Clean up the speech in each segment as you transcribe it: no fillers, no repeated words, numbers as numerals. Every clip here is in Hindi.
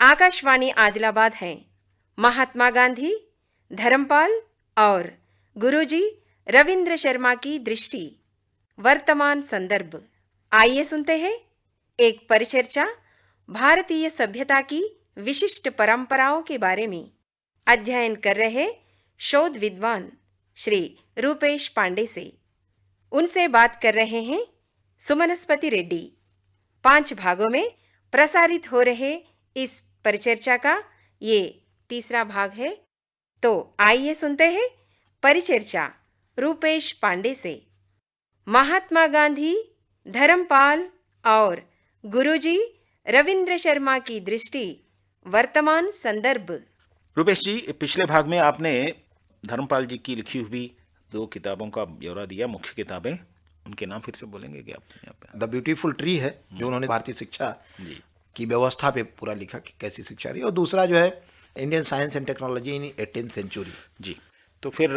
आकाशवाणी आदिलाबाद है। महात्मा गांधी, धर्मपाल और गुरुजी रविंद्र शर्मा की दृष्टि, वर्तमान संदर्भ। आइए सुनते हैं एक परिचर्चा भारतीय सभ्यता की विशिष्ट परंपराओं के बारे में। अध्ययन कर रहे शोध विद्वान श्री रूपेश पांडे से। उनसे बात कर रहे हैं सुमनस्पति रेड्डी। 5 भागों में प्रसारित हो रहे इस परिचर्चा का ये तीसरा भाग है। तो आइए सुनते हैं परिचर्चा रूपेश पांडे से। महात्मा गांधी, धर्मपाल और गुरुजी रविंद्र शर्मा की दृष्टि, वर्तमान संदर्भ। रूपेश जी, पिछले भाग में आपने धर्मपाल जी की लिखी हुई 2 किताबों का ब्यौरा दिया, मुख्य किताबें। उनके नाम फिर से बोलेंगे क्या आप यहाँ पे? द ब्यूटीफुल ट्री है जो उन्होंने भारतीय शिक्षा की व्यवस्था पे पूरा लिखा कि कैसी शिक्षा रही, और दूसरा जो है Indian science and technology in 18th century जी। तो फिर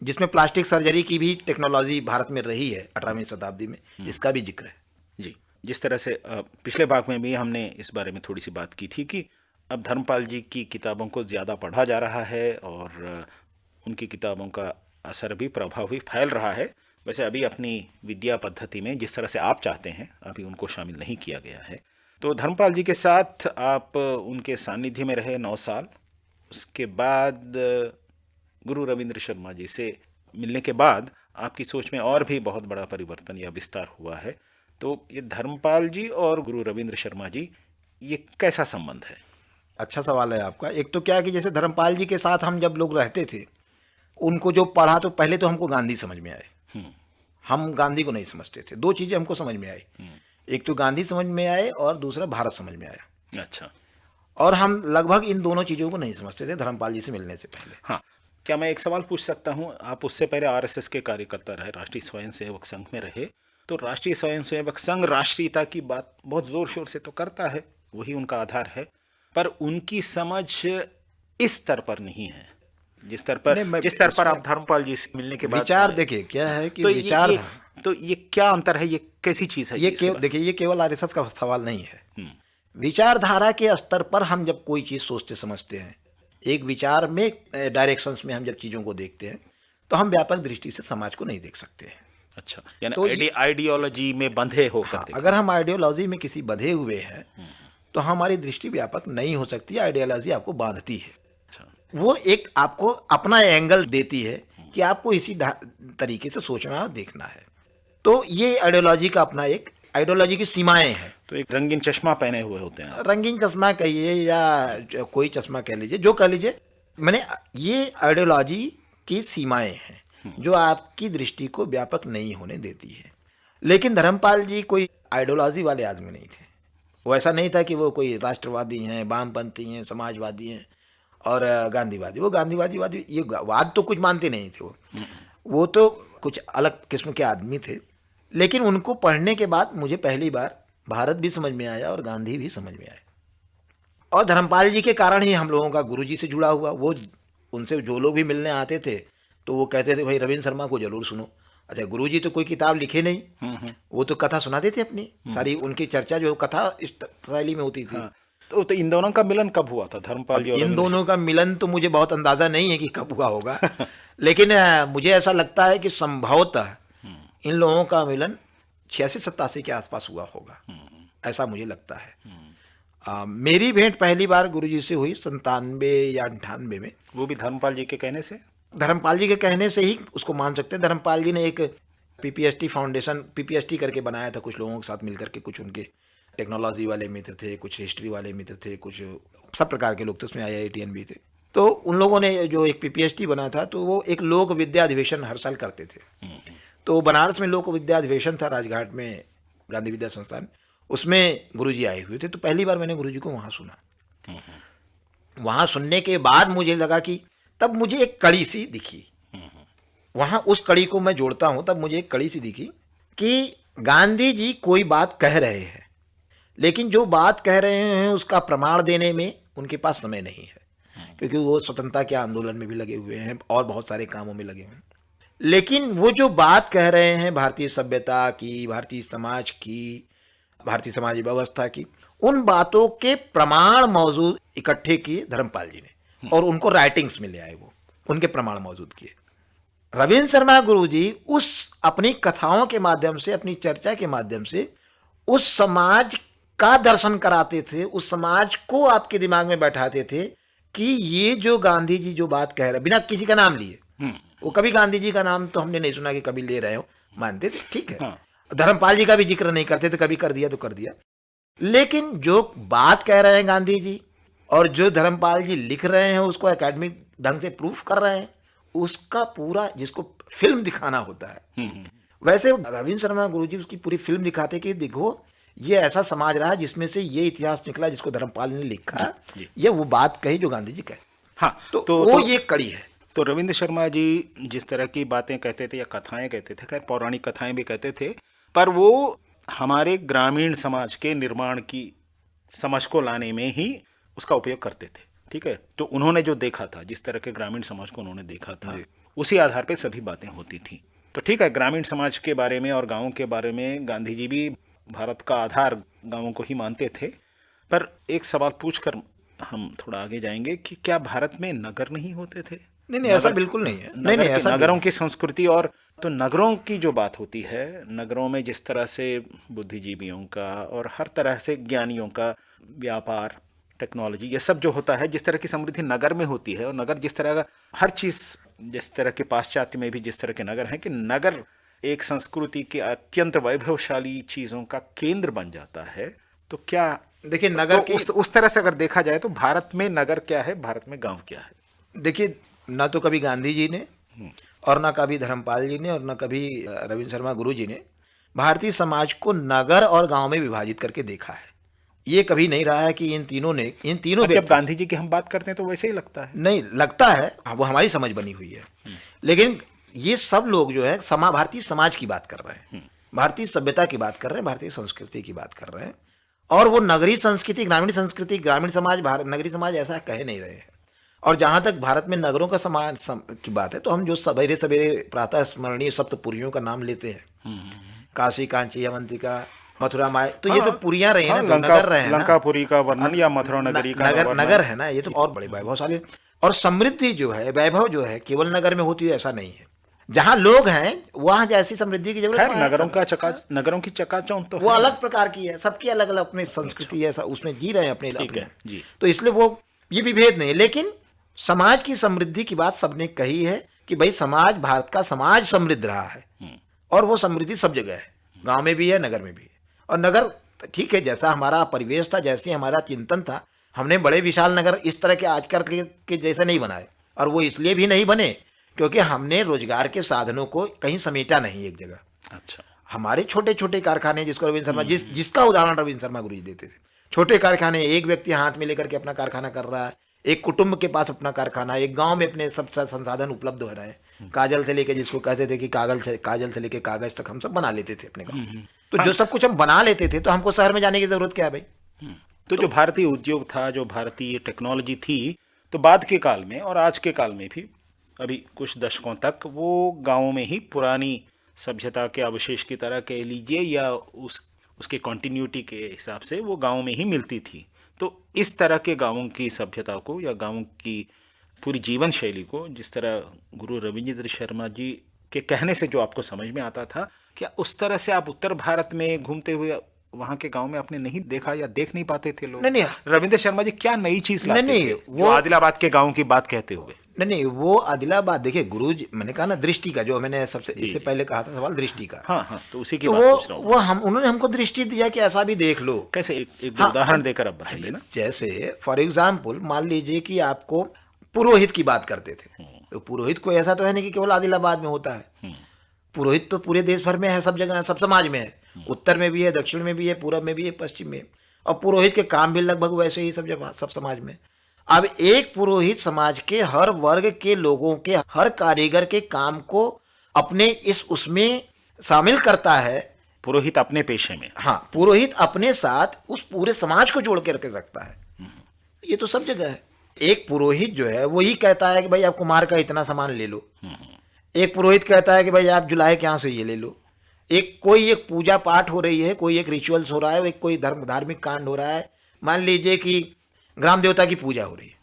जिसमें प्लास्टिक सर्जरी की भी टेक्नोलॉजी भारत में रही है 18वीं शताब्दी में, इसका भी जिक्र है जी। जिस तरह से पिछले भाग में भी हमने इस बारे में थोड़ी सी बात की थी कि अब धर्मपाल जी की किताबों को ज़्यादा पढ़ा जा रहा है और उनकी किताबों का असर भी, प्रभाव भी फैल रहा है। वैसे अभी अपनी विद्या पद्धति में जिस तरह से आप चाहते हैं अभी उनको शामिल नहीं किया गया है। तो धर्मपाल जी के साथ आप उनके सानिध्य में रहे 9 साल। उसके बाद गुरु रविंद्र शर्मा जी से मिलने के बाद आपकी सोच में और भी बहुत बड़ा परिवर्तन या विस्तार हुआ है। तो ये धर्मपाल जी और गुरु रविंद्र शर्मा जी, ये कैसा संबंध है? अच्छा सवाल है आपका। एक तो क्या है कि जैसे धर्मपाल जी के साथ हम जब लोग रहते थे, उनको जो पढ़ा तो पहले तो हमको गांधी समझ में आए। हम गांधी को नहीं समझते थे। 2 चीज़ें हमको समझ में आई, एक तो गांधी समझ में आए और दूसरा भारत समझ में आया। अच्छा। और हम लगभग इन दोनों चीज़ों को नहीं समझते थे धर्मपाल जी से मिलने से पहले। हाँ, क्या मैं एक सवाल पूछ सकता हूँ? आप उससे पहले आरएसएस के कार्यकर्ता रहे, राष्ट्रीय स्वयंसेवक संघ में रहे। तो राष्ट्रीय स्वयंसेवक संघ राष्ट्रीयता की बात बहुत ज़ोर शोर से तो करता है, वही उनका आधार है, पर उनकी समझ इस स्तर पर नहीं है जिस स्तर पर आप धर्मपाल जी से मिलने के बाद विचार देखिए क्या है कि तो विचार ये क्या अंतर है? ये कैसी चीज़ है? देखिए ये केवल आरएसएस का सवाल नहीं है। विचारधारा के स्तर पर हम जब कोई चीज़ सोचते समझते हैं, एक विचार में डायरेक्शंस में हम जब चीज़ों को देखते हैं, तो हम व्यापक दृष्टि से समाज को नहीं देख सकते हैं। अच्छा, यानी आइडियोलॉजी में बंधे होकर हाँ, अगर हम आइडियोलॉजी में किसी बंधे हुए हैं तो हमारी दृष्टि व्यापक नहीं हो सकती। आइडियोलॉजी आपको बांधती है। अच्छा। वो एक आपको अपना एंगल देती है कि आपको इसी तरीके से सोचना और देखना है। तो ये आइडियोलॉजी का अपना एक, आइडियोलॉजी की सीमाएं हैं। तो एक रंगीन चश्मा पहने हुए होते हैं। रंगीन चश्मा कहिए या कोई चश्मा कह लीजिए, जो कह लीजिए, मैंने ये आइडियोलॉजी की सीमाएं हैं जो आपकी दृष्टि को व्यापक नहीं होने देती है। लेकिन धर्मपाल जी कोई आइडियोलॉजी वाले आदमी नहीं थे। वो ऐसा नहीं था कि वो कोई राष्ट्रवादी हैं, वामपंथी हैं, समाजवादी हैं और गांधीवादी। वो गांधीवादी ये वाद तो कुछ मानते नहीं थे। वो तो कुछ अलग किस्म के आदमी थे। लेकिन उनको पढ़ने के बाद मुझे पहली बार भारत भी समझ में आया और गांधी भी समझ में आए। और धर्मपाल जी के कारण ही हम लोगों का गुरुजी से जुड़ा हुआ। वो उनसे जो लोग भी मिलने आते थे तो वो कहते थे भाई रविंद्र शर्मा को जरूर सुनो। अच्छा, गुरुजी तो कोई किताब लिखे नहीं, वो तो कथा सुनाते थे अपनी सारी। उनकी चर्चा जो कथा इस शैली में होती थी। तो इन दोनों का मिलन कब हुआ था, धर्मपाल जी और इन दोनों का मिलन तो मुझे बहुत अंदाजा नहीं है कि कब हुआ होगा। लेकिन मुझे ऐसा लगता है कि संभवतः इन लोगों का मिलन 86-87 के आसपास हुआ होगा, ऐसा मुझे लगता है। मेरी भेंट पहली बार गुरुजी से हुई 97 या 98 में। वो भी धर्मपाल जी के कहने से? धर्मपाल जी के कहने से ही उसको मान सकते हैं। धर्मपाल जी ने एक पीपीएसटी फाउंडेशन, पीपीएसटी करके बनाया था, कुछ लोगों के साथ मिलकर के। कुछ उनके टेक्नोलॉजी वाले मित्र थे, कुछ हिस्ट्री वाले मित्र थे, कुछ सब प्रकार के लोग थे, उसमें IITian भी थे। तो उन लोगों ने जो एक पीपीएसटी बना था, तो वो एक लोक विद्या अधिवेशन हर साल करते थे। तो बनारस में लोक विद्या अधिवेशन था, राजघाट में गांधी विद्या संस्थान, उसमें गुरुजी आए हुए थे। तो पहली बार मैंने गुरुजी को वहाँ सुना। वहाँ सुनने के बाद मुझे लगा कि तब मुझे एक कड़ी सी दिखी। वहाँ उस कड़ी को मैं जोड़ता हूँ, तब मुझे एक कड़ी सी दिखी कि गांधी जी कोई बात कह रहे हैं, लेकिन जो बात कह रहे हैं उसका प्रमाण देने में उनके पास समय नहीं है, क्योंकि वो स्वतंत्रता के आंदोलन में भी लगे हुए हैं और बहुत सारे कामों में लगे हुए हैं। लेकिन वो जो बात कह रहे हैं भारतीय सभ्यता की, भारतीय समाज की, भारतीय समाज व्यवस्था की, उन बातों के प्रमाण मौजूद इकट्ठे किए धर्मपाल जी ने और उनको राइटिंग्स में ले आए, वो उनके प्रमाण मौजूद किए। रविंद्र शर्मा गुरुजी उस अपनी कथाओं के माध्यम से, अपनी चर्चा के माध्यम से उस समाज का दर्शन कराते थे, उस समाज को आपके दिमाग में बैठाते थे कि ये जो गांधी जी जो बात कह रहे, बिना किसी का नाम लिए, वो कभी गांधी जी का नाम तो हमने नहीं सुना कि कभी ले रहे हो, मानते थे ठीक है। हाँ। धर्मपाल जी का भी जिक्र नहीं करते थे, कभी कर दिया तो कर दिया, लेकिन जो बात कह रहे हैं गांधी जी और जो धर्मपाल जी लिख रहे हैं उसको एकेडमिक ढंग से प्रूफ कर रहे हैं, उसका पूरा जिसको फिल्म दिखाना होता है, वैसे रविंद्र शर्मा गुरुजी उसकी पूरी फिल्म दिखाते कि देखो ये ऐसा समाज रहा जिसमें से ये इतिहास निकला जिसको धर्मपाल ने लिखा, ये वो बात कही जो गांधी जी कहे। हाँ, तो वो ये कड़ी है। तो रविंद्र शर्मा जी जिस तरह की बातें कहते थे या कथाएं कहते थे, खैर पौराणिक कथाएं भी कहते थे, पर वो हमारे ग्रामीण समाज के निर्माण की समझ को लाने में ही उसका उपयोग करते थे। ठीक है, तो उन्होंने जो देखा था, जिस तरह के ग्रामीण समाज को उन्होंने देखा था, उसी आधार पे सभी बातें होती थी। तो ठीक है, ग्रामीण समाज के बारे में और गाँवों के बारे में गांधी जी भी भारत का आधार गाँवों को ही मानते थे। पर एक सवाल पूछकर हम थोड़ा आगे जाएंगे कि क्या भारत में नगर नहीं होते थे? नहीं, ऐसा बिल्कुल नहीं है। नहीं, ऐसा नगरों की संस्कृति, और तो नगरों की जो बात होती है, नगरों में जिस तरह से बुद्धिजीवियों का और हर तरह से ज्ञानियों का व्यापार, टेक्नोलॉजी, ये सब जो होता है, जिस तरह की समृद्धि नगर में होती है, और नगर जिस तरह का हर चीज़, जिस तरह के पाश्चात्य में भी जिस तरह के नगर हैं कि नगर एक संस्कृति के अत्यंत वैभवशाली चीज़ों का केंद्र बन जाता है, तो क्या देखिए नगर तो उस तरह से अगर देखा जाए तो भारत में नगर क्या है, भारत में गांव क्या है? देखिए, ना तो कभी गांधी जी ने और ना कभी धर्मपाल जी ने और ना कभी रविंद्र शर्मा गुरु जी ने भारतीय समाज को नगर और गांव में विभाजित करके देखा है। ये कभी नहीं रहा है कि इन तीनों जब गांधी जी की हम बात करते हैं तो वैसे ही लगता है। नहीं लगता है, वो हमारी समझ बनी हुई है, लेकिन ये सब लोग जो है भारतीय समाज की बात कर रहे हैं, भारतीय सभ्यता की बात कर रहे हैं, भारतीय संस्कृति की बात कर रहे हैं, और वो नगरीय संस्कृति, ग्रामीण समाज, नगरीय समाज ऐसा कह नहीं रहे हैं। और जहाँ तक भारत में नगरों का समाज की बात है, तो हम जो सवेरे सवेरे प्रातः स्मरणीय सप्तपुरियों का नाम लेते हैं, काशी, कांची, अवंतिका, मथुरा, माया, तो ये तो पुरियां रहे हैं ना, नगर रहे हैं ना, लंकापुरी का वर्णन या मथुरा नगरी का नगर है ना, ये तो और बड़े वैभवशाली। और समृद्धि जो है, वैभव जो है, केवल नगर में होती है ऐसा नहीं है। जहाँ लोग हैं वहाँ जैसी समृद्धि की जरूरत है। नगरों की चकाचौंध तो वो अलग प्रकार की है, सबकी अलग अलग अपनी संस्कृति है, उसमें जी रहे हैं अपने जी। तो इसलिए वो ये विभेद नहीं है। लेकिन समाज की समृद्धि की बात सबने कही है कि भाई समाज, भारत का समाज समृद्ध रहा है, और वो समृद्धि सब जगह है, गांव में भी है, नगर में भी है। और नगर ठीक है, जैसा हमारा परिवेश था, जैसे हमारा चिंतन था, हमने बड़े विशाल नगर इस तरह के आजकल के जैसे नहीं बनाए, और वो इसलिए भी नहीं बने क्योंकि हमने रोजगार के साधनों को कहीं समेटा नहीं एक जगह। अच्छा, हमारे छोटे छोटे कारखाने, जिसको रविंद्र शर्मा जिसका उदाहरण रविंद्र शर्मा गुरु जी देते थे, छोटे कारखाने, एक व्यक्ति हाथ में लेकर के अपना कारखाना कर रहा है, एक कुटुंब के पास अपना कारखाना, एक गांव में अपने सब संसाधन उपलब्ध हो रहे हैं, काजल से लेके, जिसको कहते थे कि काजल से लेके कागज तक हम सब बना लेते थे अपने गाँव में। तो जो सब कुछ हम बना लेते थे, तो हमको शहर में जाने की जरूरत क्या है भाई? तो जो भारतीय उद्योग था, जो भारतीय टेक्नोलॉजी थी, तो बाद के काल में और आज के काल में भी अभी कुछ दशकों तक वो गांवों में ही पुरानी सभ्यता के अवशेष की तरह कह लीजिए, या उसके कॉन्टिन्यूटी के हिसाब से वो गांवों में ही मिलती थी। तो इस तरह के गांवों की सभ्यता को या गांवों की पूरी जीवन शैली को, जिस तरह गुरु रविंद्र शर्मा जी के कहने से जो आपको समझ में आता था, क्या उस तरह से आप उत्तर भारत में घूमते हुए वहाँ के गांव में आपने नहीं देखा या देख नहीं पाते थे लोग? नहीं, रविंद्र शर्मा जी क्या नई चीज लाते थे वो आदिलाबाद के गांव की बात कहते हुए? नहीं, वो आदिलाबाद, देखिए गुरु जी, मैंने कहा ना दृष्टि का, जो मैंने सबसे इससे पहले कहा था सवाल दृष्टि का। हाँ, तो उसी की बात पूछ रहा हूँ। वो उन्होंने हमको दृष्टि दिया कि ऐसा भी देख लो। कैसे? एक उदाहरण देकर अब बताइए ना। जैसे फॉर एग्जाम्पल मान लीजिए कि आपको पुरोहित की बात करते थे, तो पुरोहित को ऐसा तो है नहीं कि केवल आदिलाबाद में होता है, पुरोहित तो पूरे देश भर में है, सब जगह, सब समाज में है, उत्तर में भी है, दक्षिण में भी है, पूरब में भी है, पश्चिम में, और पुरोहित के काम भी लगभग वैसे ही सब समाज में। अब एक पुरोहित समाज के हर वर्ग के लोगों के, हर कारीगर के काम को अपने उसमें शामिल करता है। पुरोहित अपने पेशे में, हाँ, पुरोहित अपने साथ उस पूरे समाज को जोड़ के रखता है। ये तो सब जगह है। एक पुरोहित जो है वही कहता है कि भाई आप कुम्हार का इतना सामान ले लो, एक पुरोहित कहता है कि भाई आप जुलाहे के यहाँ से ये ले लो, एक कोई एक पूजा पाठ हो रही है, कोई एक रिचुअल्स हो रहा है, एक कोई धार्मिक कांड हो रहा है। मान लीजिए कि ग्राम देवता की पूजा हो रही है,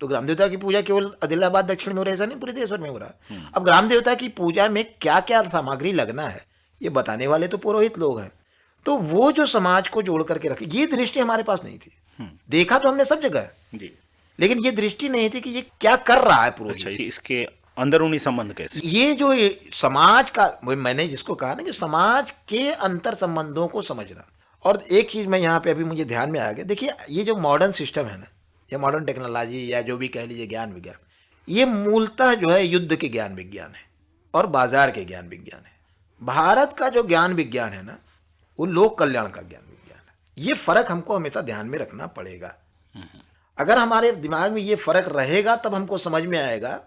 तो ग्राम देवता की पूजा केवल आदिलाबाद दक्षिण में हो रहा है, ऐसा नहीं पूरे देश भर में हो रहा है। अब ग्राम देवता की पूजा में क्या क्या सामग्री लगना है ये बताने वाले तो पुरोहित लोग हैं। तो वो जो समाज को जोड़ करके रखे, ये दृष्टि हमारे पास नहीं थी। देखा तो हमने सब जगह जी। लेकिन ये दृष्टि नहीं थी कि ये क्या कर रहा है पुरोहित। अच्छा, इसके अंदरूनी संबंध कैसे? ये जो समाज का, मैंने जिसको कहा ना कि समाज के अंतर संबंधों को समझना। और एक चीज मैं यहाँ पे अभी मुझे ध्यान में आ गया, देखिए ये जो मॉडर्न सिस्टम है ना, या मॉडर्न टेक्नोलॉजी या जो भी कह लीजिए ज्ञान विज्ञान, ये मूलतः जो है युद्ध के ज्ञान विज्ञान है और बाजार के ज्ञान विज्ञान है। भारत का जो ज्ञान विज्ञान है ना, वो लोक कल्याण का ज्ञान विज्ञान है। ये फर्क हमको हमेशा ध्यान में रखना पड़ेगा। अगर हमारे दिमाग में ये फर्क रहेगा तब हमको समझ में आएगा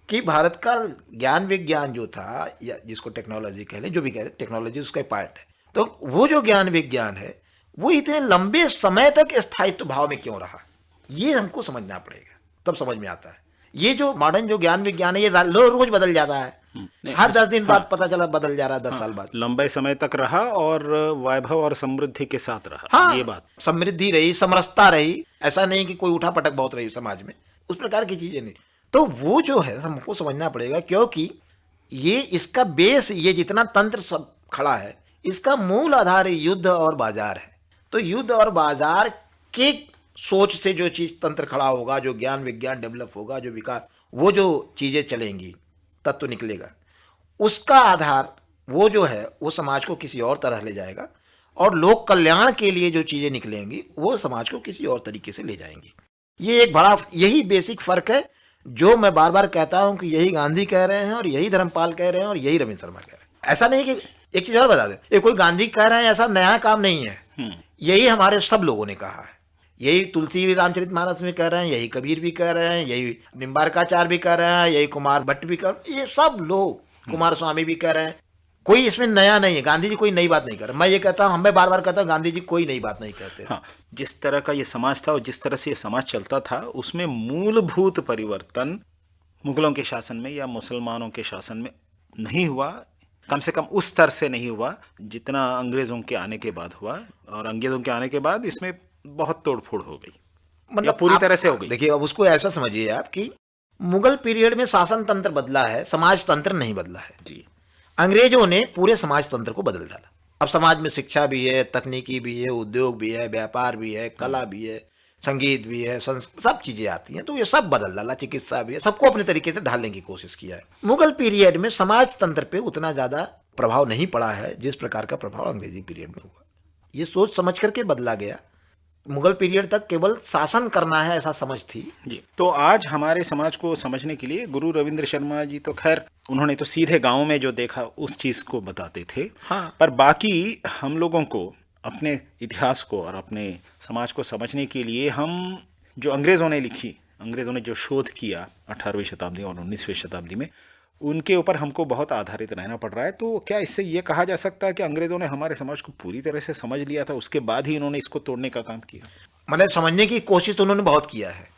कि भारत का ज्ञान विज्ञान जो था, या जिसको टेक्नोलॉजी कह लें, जो भी कह लें, टेक्नोलॉजी उसका पार्ट है, तो वो जो ज्ञान विज्ञान है वो इतने लंबे समय तक स्थायित्व भाव में क्यों रहा, ये हमको समझना पड़ेगा, तब समझ में आता है। ये जो मॉडर्न जो ज्ञान विज्ञान है ये रोज बदल जाता है, हर 10 दिन बाद पता चला बदल जा रहा है, 10 साल बाद। लंबे समय तक रहा और वैभव और समृद्धि के साथ रहा। हाँ, ये बात, समृद्धि रही, समरसता रही, ऐसा नहीं कि कोई उठा पटक बहुत रही समाज में, उस प्रकार की चीजें नहीं। तो वो जो है हमको समझना पड़ेगा, क्योंकि ये इसका बेस, ये जितना तंत्र सब खड़ा है, इसका मूल आधार युद्ध और बाजार है। तो युद्ध और बाजार के सोच से जो चीज तंत्र खड़ा होगा, जो ज्ञान विज्ञान डेवलप होगा, जो विकास, वो जो चीजें चलेंगी, तत्व निकलेगा, उसका आधार वो जो है वो समाज को किसी और तरह ले जाएगा, और लोक कल्याण के लिए जो चीजें निकलेंगी वो समाज को किसी और तरीके से ले जाएंगी। ये एक बड़ा, यही बेसिक फर्क है जो मैं बार बार कहता हूं कि यही गांधी कह रहे हैं और यही धर्मपाल कह रहे हैं और यही रविंद्र शर्मा कह रहे हैं। ऐसा नहीं कि, एक चीज और बता दें, ये कोई गांधी कह रहे हैं ऐसा नया काम नहीं है, यही हमारे सब लोगों ने कहा है। यही तुलसी रामचरितमानस में कह रहे हैं, यही कबीर भी कह रहे हैं, यही निम्बारकाचार्य भी कह रहे हैं, यही कुमार भट्ट भी कह रहे हैं, ये सब लोग, कुमार स्वामी भी कह रहे हैं। कोई इसमें नया नहीं है, गांधी जी कोई नई बात नहीं कर रहे। मैं ये कहता हूं, मैं बार बार कहता हूं, गांधी जी कोई नई बात नहीं कहते। हाँ, जिस तरह का ये समाज था और जिस तरह से ये समाज चलता था, उसमें मूलभूत परिवर्तन मुगलों के शासन में या मुसलमानों के शासन में नहीं हुआ, कम से कम उस स्तर से नहीं हुआ जितना अंग्रेजों के आने के बाद हुआ। और अंग्रेजों के आने के बाद इसमें बहुत तोड़फोड़ हो गई, मतलब पूरी तरह से हो गई। देखिए, अब उसको ऐसा समझिए आप कि मुगल पीरियड में शासन तंत्र बदला है, समाज तंत्र नहीं बदला है जी। अंग्रेजों ने पूरे समाज तंत्र को बदल डाला। अब समाज में शिक्षा भी है, तकनीकी भी है, उद्योग भी है, व्यापार भी है, कला भी है, संगीत भी है, सब चीजें आती हैं, तो ये सब बदल डाला। चिकित्सा भी है, सबको अपने तरीके से ढालने की कोशिश किया है। मुगल पीरियड में समाज तंत्र पे उतना ज्यादा प्रभाव नहीं पड़ा है जिस प्रकार का प्रभाव अंग्रेजी पीरियड में हुआ। ये सोच समझ करके बदला गया। मुगल पीरियड तक केवल शासन करना है ऐसा समझ थी जी। तो आज हमारे समाज को समझने के लिए गुरु रविंद्र शर्मा जी तो खैर उन्होंने तो सीधे गांव में जो देखा उस चीज को बताते थे। हाँ। पर बाकी हम लोगों को अपने इतिहास को और अपने समाज को समझने के लिए हम जो अंग्रेजों ने लिखी, अंग्रेजों ने जो शोध किया 18वीं शताब्दी और 19वीं शताब्दी में, उनके ऊपर हमको बहुत आधारित रहना पड़ रहा है। तो क्या इससे ये कहा जा सकता है कि अंग्रेजों ने हमारे समाज को पूरी तरह से समझ लिया था, उसके बाद ही इन्होंने इसको तोड़ने का काम किया? मतलब समझने की कोशिश तो उन्होंने बहुत किया है।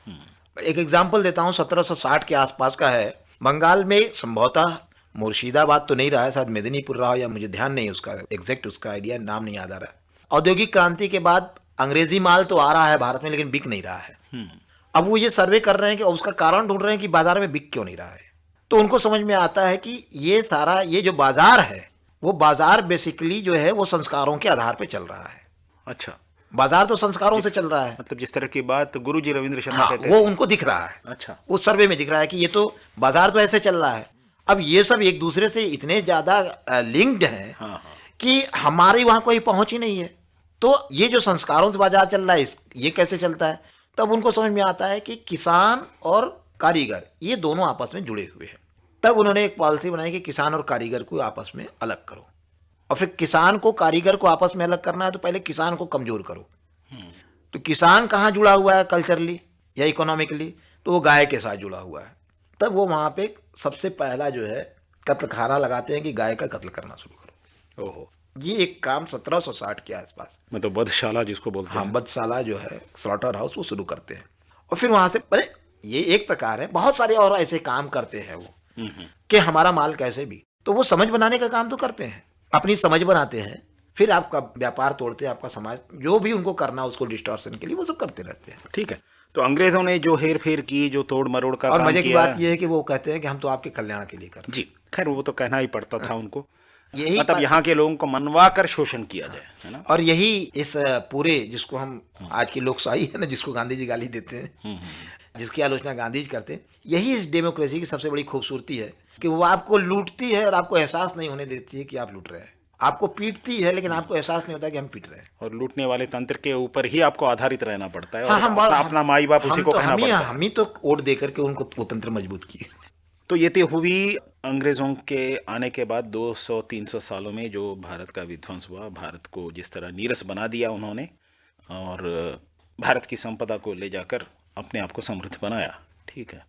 एक एग्जाम्पल देता हूँ, 1760 के आसपास का है। बंगाल में संभवतः मुर्शिदाबाद तो नहीं रहा है, शायद मेदिनीपुर रहा हो, या मुझे ध्यान नहीं उसका एग्जैक्ट, उसका आइडिया नाम नहीं याद आ रहा है। औद्योगिक क्रांति के बाद अंग्रेजी माल तो आ रहा है भारत में, लेकिन बिक नहीं रहा है। अब वो ये सर्वे कर रहे हैं कि उसका कारण ढूंढ रहे हैं कि बाजार में बिक क्यों नहीं रहा है। तो उनको समझ में आता है कि ये सारा, ये जो बाजार है, वो बाजार बेसिकली जो है वो संस्कारों के आधार पे चल रहा है। अच्छा, बाजार तो संस्कारों से चल रहा है। मतलब जिस तरह की बात गुरु जी रविंद्र शर्मा कहते वो हैं, उनको दिख रहा है। अच्छा, वो सर्वे में दिख रहा है कि ये तो बाजार तो ऐसे चल रहा है। अब ये सब एक दूसरे से इतने ज्यादा लिंक्ड हैं कि हमारी वहां कोई पहुंच ही नहीं है। तो ये जो संस्कारों से बाजार चल रहा है, ये कैसे चलता है? तब उनको समझ में आता है कि किसान और कारीगर ये दोनों आपस में जुड़े हुए हैं। तब उन्होंने एक पॉलिसी बनाई कि किसान और कारीगर को आपस में अलग करो, और फिर किसान को कारीगर को आपस में अलग करना है तो पहले किसान को कमजोर करो। तो किसान कहाँ जुड़ा हुआ है कल्चरली या इकोनॉमिकली? तो वो गाय के साथ जुड़ा हुआ है। तब वो वहां पे सबसे पहला जो है कत्लखाना लगाते हैं कि गाय का कत्ल करना शुरू करो। ओहो, ये एक काम 1760 के आसपास, मतलब वधशाला जिसको बोलते हाँ, हैं। वधशाला जो है, स्लॉटर हाउस, वो शुरू करते हैं। और फिर वहां से, अरे ये एक प्रकार है, बहुत सारे और ऐसे काम करते हैं वो कि हमारा माल कैसे भी, तो वो समझ बनाने का काम तो करते हैं। अपनी समझ बनाते हैं, फिर आपका व्यापार तोड़ते हैं, आपका समाज जो भी उनको करना उसको डिस्टॉर्शन के लिए वो सब करते रहते हैं। ठीक है, तो अंग्रेजों ने जो हेर फेर की, जो तोड़ मरोड़ का और काम मजे की किया, बात यह है कि वो कहते हैं कि हम तो आपके कल्याण के लिए कर रहे जी खैर वो तो कहना ही पड़ता था उनको, यही मतलब यहाँ के लोगों को मनवा कर शोषण किया जाए, है ना। हैं। और यही इस पूरे जिसको हम आज की लोकशाही है ना, जिसको गांधी जी गाली देते हैं, जिसकी आलोचना गांधी जी करते हैं, यही इस डेमोक्रेसी की सबसे बड़ी खूबसूरती है कि वो आपको लूटती है और आपको एहसास नहीं होने देती है कि आप लूट रहे हैं। आपको पीटती है लेकिन आपको एहसास नहीं होता कि हम पीट रहे हैं। और लूटने वाले तंत्र के ऊपर ही आपको आधारित रहना पड़ता है, हाँ, और हम अपना माई बाप उसी को कहना पड़ता है। हम ही तो वोट दे करके उनको वो तंत्र मजबूत किए। तो ये तो हुई अंग्रेजों के आने के बाद 200-300 सालों में जो भारत का विध्वंस हुआ, भारत को जिस तरह नीरस बना दिया उन्होंने, और भारत की संपदा को ले जाकर अपने आप को समृद्ध बनाया। ठीक है,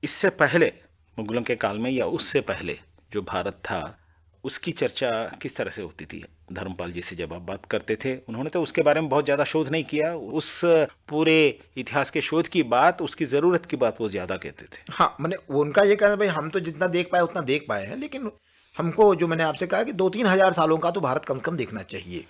इससे पहले मुगलों के काल में या उससे पहले जो भारत था उसकी चर्चा किस तरह से होती थी? धर्मपाल जी से जब आप बात करते थे, उन्होंने तो उसके बारे में बहुत ज़्यादा शोध नहीं किया, उस पूरे इतिहास के शोध की बात, उसकी ज़रूरत की बात वो ज़्यादा कहते थे। हाँ, मैंने वो उनका ये कहना भाई हम तो जितना देख पाए उतना देख पाए हैं, लेकिन हमको जो मैंने आपसे कहा कि 2-3 हजार सालों का तो भारत कम से कम देखना चाहिए।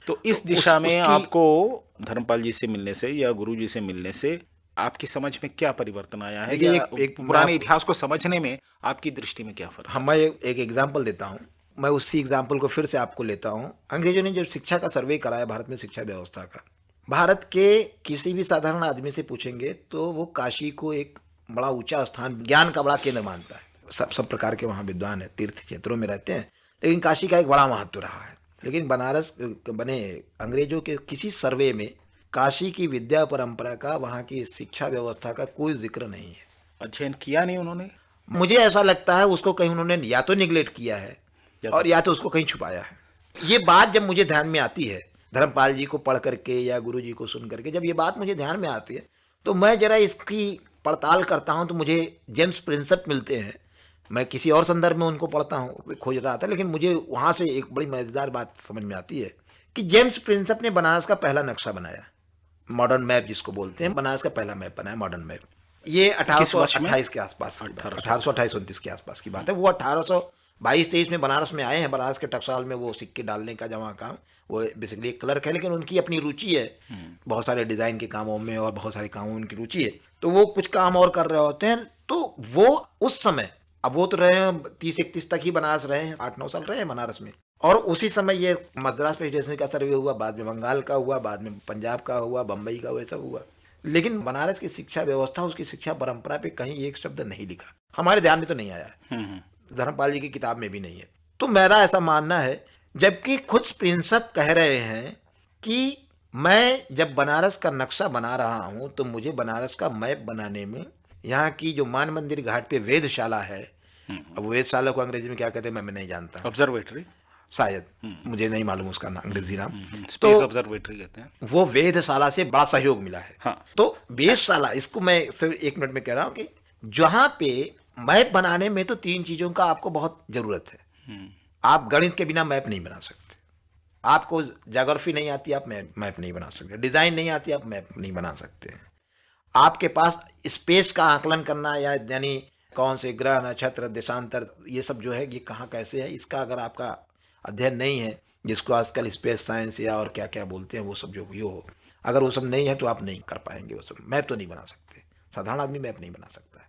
तो इस तो दिशा में उसकी आपको धर्मपाल जी से मिलने से या गुरु जी से मिलने से आपकी समझ में क्या परिवर्तन आया है, देखिए, या एक पुराने इतिहास को समझने में आपकी दृष्टि में क्या फर्क? मैं एक एग्जाम्पल देता हूँ। मैं उसी एग्जाम्पल को फिर से आपको लेता हूँ। अंग्रेजों ने जब शिक्षा का सर्वे कराया भारत में, शिक्षा व्यवस्था का, भारत के किसी भी साधारण आदमी से पूछेंगे तो वो काशी को एक बड़ा ऊंचा स्थान, ज्ञान का बड़ा केंद्र मानता है। सब प्रकार के वहाँ विद्वान हैं, तीर्थ क्षेत्रों में रहते हैं, लेकिन काशी का एक बड़ा महत्व रहा है। लेकिन बनारस बने अंग्रेजों के किसी सर्वे में काशी की विद्या परंपरा का, वहाँ की शिक्षा व्यवस्था का कोई जिक्र नहीं है। अध्ययन किया नहीं उन्होंने? मुझे ऐसा लगता है उसको कहीं उन्होंने या तो निगलेक्ट किया है और या तो उसको कहीं छुपाया है। ये बात जब मुझे ध्यान में आती है, धर्मपाल जी को पढ़ करके या गुरु जी को सुन करके जब ये बात मुझे ध्यान में आती है, तो मैं जरा इसकी पड़ताल करता हूँ तो मुझे जेम्स प्रिंसेप मिलते हैं। मैं किसी और संदर्भ में उनको पढ़ता हूँ, खोज रहा था, लेकिन मुझे वहाँ से एक बड़ी मज़ेदार बात समझ में आती है कि जेम्स प्रिंसेप ने बनारस का पहला नक्शा बनाया, मॉडर्न मैप जिसको बोलते हैं। बनारस का पहला मैप बनाया, मॉडर्न मैप। ये 1828 के आसपास, 1828-29 के आसपास की बात है। वो 1822-23 में बनारस में आए हैं। बनारस के टकसाल में वो सिक्के डालने का जमा काम, वो बेसिकली एक क्लर्क है, लेकिन उनकी अपनी रुचि है बहुत सारे डिज़ाइन के कामों में और बहुत सारे कामों में उनकी रुचि है, तो वो कुछ काम और कर रहे होते हैं। तो वो उस समय, अब वो तो रहे हैं 30-31 तक ही बनारस रहे हैं, 8-9 साल रहे हैं बनारस में, और उसी समय ये मद्रास प्रेसिडेंसी का सर्वे हुआ, बाद में बंगाल का हुआ, बाद में पंजाब का हुआ, बम्बई का हुआ, सब हुआ। लेकिन बनारस की शिक्षा व्यवस्था, उसकी शिक्षा परंपरा पे कहीं एक शब्द नहीं लिखा, हमारे ध्यान में तो नहीं आया है, धर्मपाल जी की किताब में भी नहीं है। तो मेरा ऐसा मानना है, जबकि खुद प्रिंसेप कह रहे हैं कि मैं जब बनारस का नक्शा बना रहा हूँ तो मुझे बनारस का मैप बनाने में यहाँ की जो मान मंदिर घाट पे वेधशाला है, अब वेधशाला को अंग्रेजी में क्या कहते हैं मैं नहीं जानता, ऑब्जर्वेटरी शायद, मुझे नहीं मालूम उसका नाम, अंग्रेजी नाम, स्पेस ऑब्जर्वेटरी कहते हैं। वो वेधशाला से बड़ा सहयोग मिला है। हाँ। तो वेधशाला, इसको मैं सिर्फ 1 मिनट में कह रहा हूँ कि जहाँ पे मैप बनाने में तो 3 चीज़ों का आपको बहुत ज़रूरत है। आप गणित के बिना मैप नहीं बना सकते, आपको ज्योग्राफी नहीं आती, आप मैप नहीं बना सकते, डिज़ाइन नहीं आती, आप मैप नहीं बना सकते, आपके पास स्पेस का आकलन करना, या यानी कौन से ग्रह, नक्षत्र, देशांतर, ये सब जो है ये कहाँ कैसे है, इसका अगर आपका अध्ययन नहीं है, जिसको आजकल स्पेस साइंस या और क्या क्या बोलते हैं, वो सब जो भी हो, अगर वो सब नहीं है तो आप नहीं कर पाएंगे, वो सब मैप तो नहीं बना सकते, साधारण आदमी मैप नहीं बना सकता है।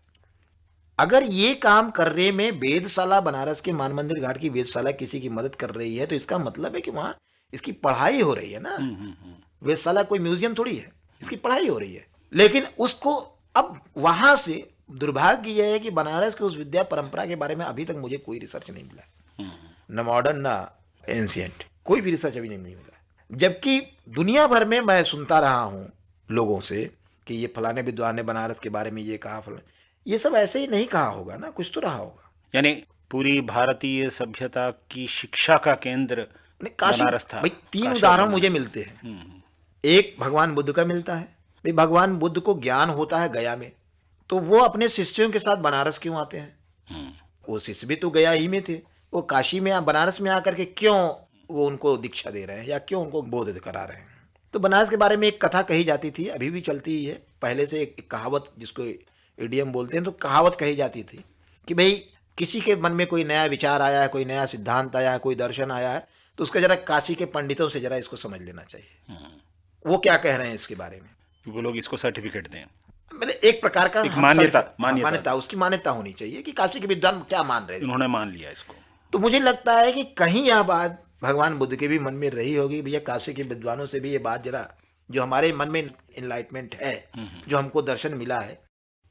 अगर ये काम करने में वेधशाला, बनारस के मान मंदिर घाट की वेधशाला किसी की मदद कर रही है, तो इसका मतलब है कि वहाँ इसकी पढ़ाई हो रही है ना। वेधशाला कोई म्यूजियम थोड़ी है, इसकी पढ़ाई हो रही है। लेकिन उसको अब वहाँ से दुर्भाग्य यह है कि बनारस के उस विद्या परंपरा के बारे में अभी तक मुझे कोई रिसर्च नहीं मिला, न मॉडर्न न एंशिएंट, कोई भी रिसर्च अभी नहीं मिला। जबकि दुनिया भर में मैं सुनता रहा हूँ लोगों से कि ये फलाने विद्वान ने बनारस के बारे में ये कहा, फलाने, ये सब ऐसे ही नहीं कहा होगा ना, कुछ तो रहा होगा। यानी पूरी भारतीय सभ्यता की शिक्षा का केंद्र बनारस था। भाई 3 उदाहरण मुझे मिलते हैं। एक भगवान बुद्ध का मिलता है, भाई भगवान बुद्ध को ज्ञान होता है गया में, तो वो अपने शिष्यों के साथ बनारस क्यों आते हैं? वो शिष्य भी तो गया ही में थे, वो काशी में बनारस में आकर के क्यों वो उनको दीक्षा दे रहे हैं या क्यों उनको बोध करा रहे हैं? तो बनारस के बारे में एक कथा कही जाती थी, अभी भी चलती ही है, पहले से एक कहावत जिसको इडियम बोलते हैं, तो कहावत कही जाती थी कि भाई किसी के मन में कोई नया विचार आया है, कोई नया सिद्धांत आया है, कोई दर्शन आया है, तो उसका जरा काशी के पंडितों से जरा इसको समझ लेना चाहिए, वो क्या कह रहे हैं इसके बारे में। वो लोग इसको सर्टिफिकेट दें, मतलब एक प्रकार का एक मान्यता उसकी मान्यता होनी चाहिए कि काशी के विद्वान क्या मान रहे थे। उन्होंने मान लिया इसको। तो मुझे लगता है कि कहीं यह बात भगवान बुद्ध के भी मन में रही होगी, भैया काशी के विद्वानों से भी ये बात जरा, जो हमारे मन में इनलाइटमेंट है, जो हमको दर्शन मिला है,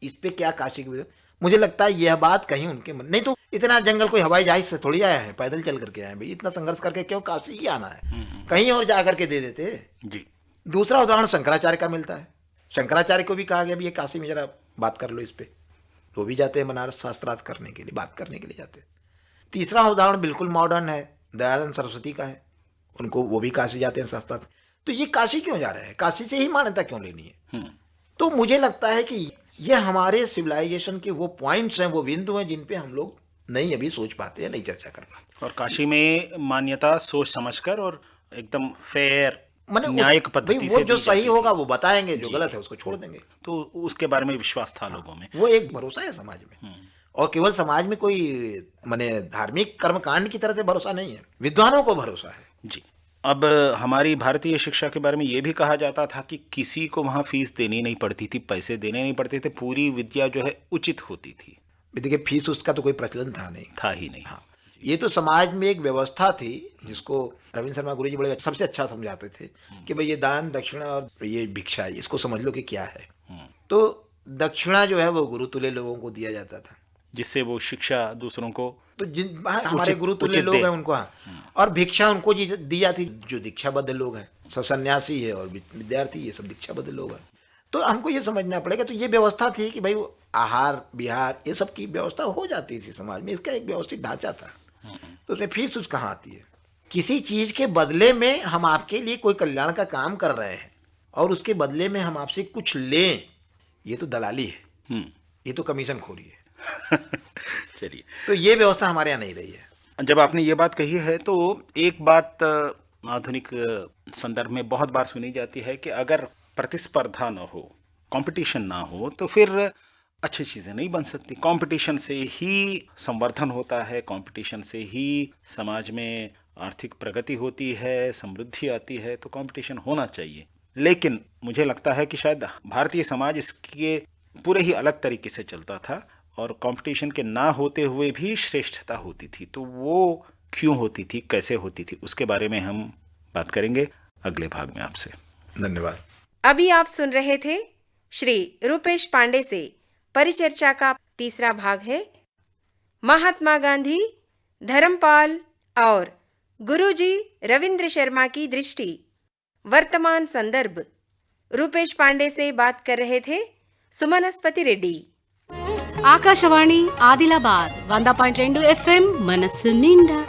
इस पे क्या काशी के विद्वान, मुझे लगता है यह बात कहीं उनके मन, नहीं तो इतना जंगल कोई हवाई जहाज से थोड़ी आया है, पैदल चल करके आए, भाई इतना संघर्ष करके क्यों काशी ही आना है, कहीं और जा करके दे देते जी। दूसरा उदाहरण शंकराचार्य का मिलता है। शंकराचार्य को भी कहा गया भी ये काशी में जरा बात कर लो इस पे, वो भी जाते हैं बनारस शास्त्रार्थ करने के लिए, बात करने के लिए जाते हैं। तीसरा उदाहरण बिल्कुल मॉडर्न है, दयानंद सरस्वती का है, उनको वो भी काशी जाते हैं शास्त्रार्थ। तो ये काशी क्यों जा रहे हैं, काशी से ही मान्यता क्यों लेनी है। तो मुझे लगता है कि ये हमारे सिविलाइजेशन के वो पॉइंट्स हैं, वो बिंदु हैं जिन पे हम लोग नहीं अभी सोच पाते हैं, नहीं चर्चा कर पाते। और काशी में मान्यता सोच समझकर और एकदम फेयर न्यायिक पद्धति से, वो जो सही होगा वो बताएंगे, जो गलत है उसको छोड़ देंगे। तो उसके बारे में विश्वास था लोगों में, वो एक भरोसा है समाज में। और केवल समाज में कोई माने धार्मिक कर्मकांड की तरह से भरोसा नहीं है, विद्वानों को भरोसा है जी। अब हमारी भारतीय शिक्षा के बारे में ये भी कहा जाता था कि किसी को वहाँ फीस देनी नहीं पड़ती थी, पैसे देने नहीं पड़ते थे, पूरी विद्या जो है उचित होती थी। देखिए फीस उसका तो कोई प्रचलन था ही नहीं। हाँ, ये तो समाज में एक व्यवस्था थी जिसको रविंद्र शर्मा गुरुजी बड़े सबसे अच्छा समझाते थे कि भाई ये दान दक्षिणा और ये भिक्षा है, इसको समझ लो कि क्या है। तो दक्षिणा जो है वो गुरुतुल्य लोगों को दिया जाता था, जिससे वो शिक्षा दूसरों को, तो जिन हमारे गुरुतुल्य लोग हैं उनको, और भिक्षा उनको दी जाती जो दीक्षाबद्ध लोग हैं, सब सन्यासी है और विद्यार्थी, ये सब दीक्षाबद्ध लोग हैं। तो हमको ये समझना पड़ेगा, तो ये व्यवस्था थी कि भाई वो आहार विहार ये सब की व्यवस्था हो जाती थी समाज में, इसका एक व्यवस्थित ढांचा था। तो उसमें फीस उस कहाँ आती है, किसी चीज के बदले में हम आपके लिए कोई कल्याण का काम कर रहे हैं और उसके बदले में हम आपसे कुछ लें, ये तो दलाली है, ये तो कमीशन खोरी है। चलिए, तो ये व्यवस्था हमारे यहाँ नहीं रही है। जब आपने ये बात कही है तो एक बात आधुनिक संदर्भ में बहुत बार सुनी जाती है कि अगर प्रतिस्पर्धा न हो, कंपटीशन ना हो, तो फिर अच्छी चीज़ें नहीं बन सकती। कंपटीशन से ही संवर्धन होता है, कंपटीशन से ही समाज में आर्थिक प्रगति होती है, समृद्धि आती है, तो कंपटीशन होना चाहिए। लेकिन मुझे लगता है कि शायद भारतीय समाज इसके पूरे ही अलग तरीके से चलता था और कंपटीशन के ना होते हुए भी श्रेष्ठता होती थी। तो वो क्यों होती थी, कैसे होती थी, उसके बारे में हम बात करेंगे अगले भाग में आपसे। धन्यवाद। अभी आप सुन रहे थे श्री रूपेश पांडे से परिचर्चा का तीसरा भाग है महात्मा गांधी, धर्मपाल और गुरुजी रविंद्र शर्मा की दृष्टि, वर्तमान संदर्भ। रूपेश पांडे से बात कर रहे थे सुमनस्पति रेड्डी। ఆకాశవాణి ఆదిలాబాద్ 100.2 FM మనస్సు నిండా